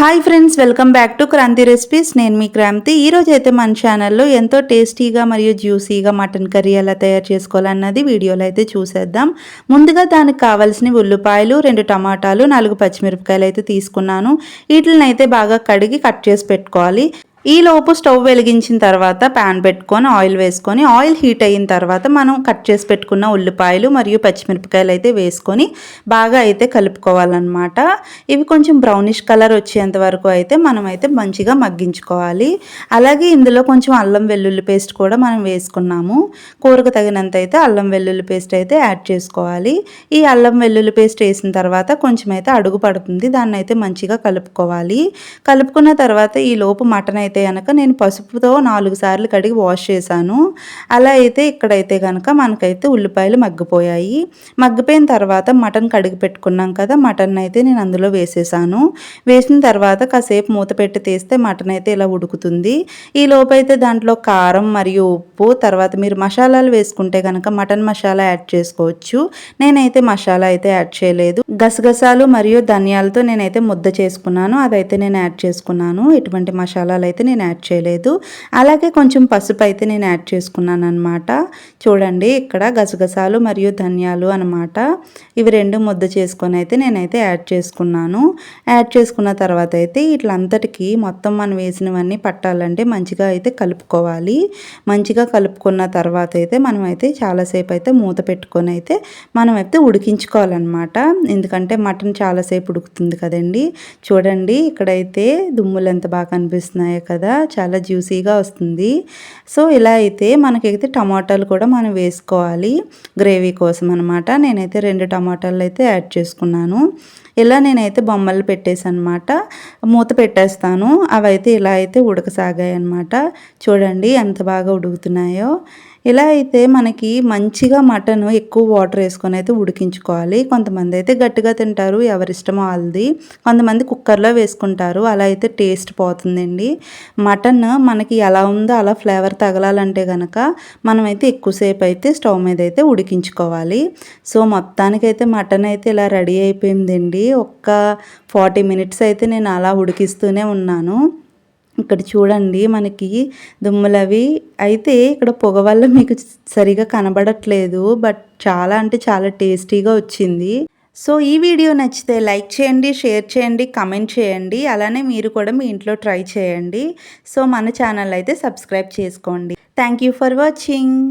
Hi friends, welcome back to Kranthi recipes. నేను మీ క్రాంతి. ఈరోజు అయితే మన ఛానల్లో ఎంతో టేస్టీగా మరియు జ్యూసీగా మటన్ కర్రీ ఎలా తయారు చేసుకోవాలన్నది వీడియోలో అయితే చూసేద్దాం. ముందుగా దానికి కావాల్సిన ఉల్లిపాయలు, 2 టమాటాలు, 4 పచ్చిమిరపకాయలు అయితే తీసుకున్నాను. వీటిని అయితే బాగా కడిగి కట్ చేసి పెట్టుకోవాలి. ఈలోపు స్టవ్ వెలిగించిన తర్వాత ప్యాన్ పెట్టుకొని ఆయిల్ వేసుకొని ఆయిల్ హీట్ అయిన తర్వాత మనం కట్ చేసి పెట్టుకున్న ఉల్లిపాయలు మరియు పచ్చిమిరపకాయలు అయితే వేసుకొని బాగా అయితే కలుపుకోవాలన్నమాట. ఇవి కొంచెం బ్రౌనిష్ కలర్ వచ్చేంత వరకు అయితే మనం అయితే మంచిగా మగ్గించుకోవాలి. అలాగే ఇందులో కొంచెం అల్లం వెల్లుల్లి పేస్ట్ కూడా మనం వేసుకున్నాము. కూరకు తగినంత అయితే అల్లం వెల్లుల్లి పేస్ట్ అయితే యాడ్ చేసుకోవాలి. ఈ అల్లం వెల్లుల్లి పేస్ట్ వేసిన తర్వాత కొంచెం అయితే అడుగు పడుతుంది. దాన్ని అయితే మంచిగా కలుపుకోవాలి. కలుపుకున్న తర్వాత ఈ లోపు మటన్ అయితే కనుక నేను పసుపుతో 4 సార్లు కడిగి వాష్ చేశాను. అలా అయితే ఇక్కడైతే కనుక మనకైతే ఉల్లిపాయలు మగ్గిపోయాయి. మగ్గిపోయిన తర్వాత మటన్ కడిగి పెట్టుకున్నాం కదా, మటన్ అయితే నేను అందులో వేసేసాను. వేసిన తర్వాత కాసేపు మూత పెట్టి తీస్తే మటన్ అయితే ఇలా ఉడుకుతుంది. ఈ లోపు అయితే దాంట్లో కారం మరియు ఉప్పు, తర్వాత మీరు మసాలాలు వేసుకుంటే కనుక మటన్ మసాలా యాడ్ చేసుకోవచ్చు. నేనైతే మసాలా అయితే యాడ్ చేయలేదు. గసగసాలు మరియు ధనియాలతో నేనైతే ముద్ద చేసుకున్నాను. అదైతే నేను యాడ్ చేసుకున్నాను. ఎటువంటి మసాలాలు అయితే నేను యాడ్ చేయలేదు. అలాగే కొంచెం పసుపు అయితే నేను యాడ్ చేసుకున్నాను అనమాట. చూడండి, ఇక్కడ గసగసాలు మరియు ధనియాలు అనమాట. ఇవి 2 ముద్ద చేసుకొని అయితే నేనైతే యాడ్ చేసుకున్నాను. యాడ్ చేసుకున్న తర్వాత అయితే ఇట్లంతటికి మొత్తం మనం వేసినవన్నీ పట్టాలంటే మంచిగా అయితే కలుపుకోవాలి. మంచిగా కలుపుకున్న తర్వాత అయితే మనమైతే చాలాసేపు అయితే మూత పెట్టుకొని అయితే మనమైతే ఉడికించుకోవాలన్నమాట. ఎందుకంటే మటన్ చాలాసేపు ఉడుకుతుంది కదండి. చూడండి, ఇక్కడైతే దుమ్ములు ఎంత బాగా కనిపిస్తున్నాయో కదా, చాలా జ్యూసీగా వస్తుంది. సో ఇలా అయితే మనకైతే టమాటాలు కూడా మనం వేసుకోవాలి గ్రేవీ కోసం అనమాట. నేనైతే 2 టమాటాలు అయితే యాడ్ చేసుకున్నాను. ఇలా నేనైతే బొమ్మలు పెట్టేసాను అనమాట. మూత పెట్టేస్తాను. అవైతే ఇలా అయితే ఉడకసాగాయి అనమాట. చూడండి ఎంత బాగా ఉడుకుతున్నాయో. ఇలా అయితే మనకి మంచిగా మటన్ ఎక్కువ వాటర్ వేసుకొని అయితే ఉడికించుకోవాలి. కొంతమంది అయితే గట్టిగా తింటారు, ఎవరిష్టమో వాళ్ళది. కొంతమంది కుక్కర్లో వేసుకుంటారు, అలా అయితే టేస్ట్ పోతుందండి. మటన్ మనకి ఎలా ఉందో అలా ఫ్లేవర్ తగలాలంటే కనుక మనమైతే ఎక్కువసేపు అయితే స్టవ్ మీద అయితే ఉడికించుకోవాలి. సో మొత్తానికైతే మటన్ అయితే ఇలా రెడీ అయిపోయిందండి. ఒక్క 40 మినిట్స్ అయితే నేను అలా ఉడికిస్తూనే ఉన్నాను. ఇక్కడ చూడండి, మనకి దుమ్ములవి అయితే ఇక్కడ పొగ వల్ల మీకు సరిగా కనబడట్లేదు, బట్ చాలా అంటే చాలా టేస్టీగా వచ్చింది. సో ఈ వీడియో నచ్చితే లైక్ చేయండి, షేర్ చేయండి, కమెంట్ చేయండి. అలానే మీరు కూడా మీ ఇంట్లో ట్రై చేయండి. సో మన ఛానల్ అయితే సబ్స్క్రైబ్ చేసుకోండి. Thank you for watching.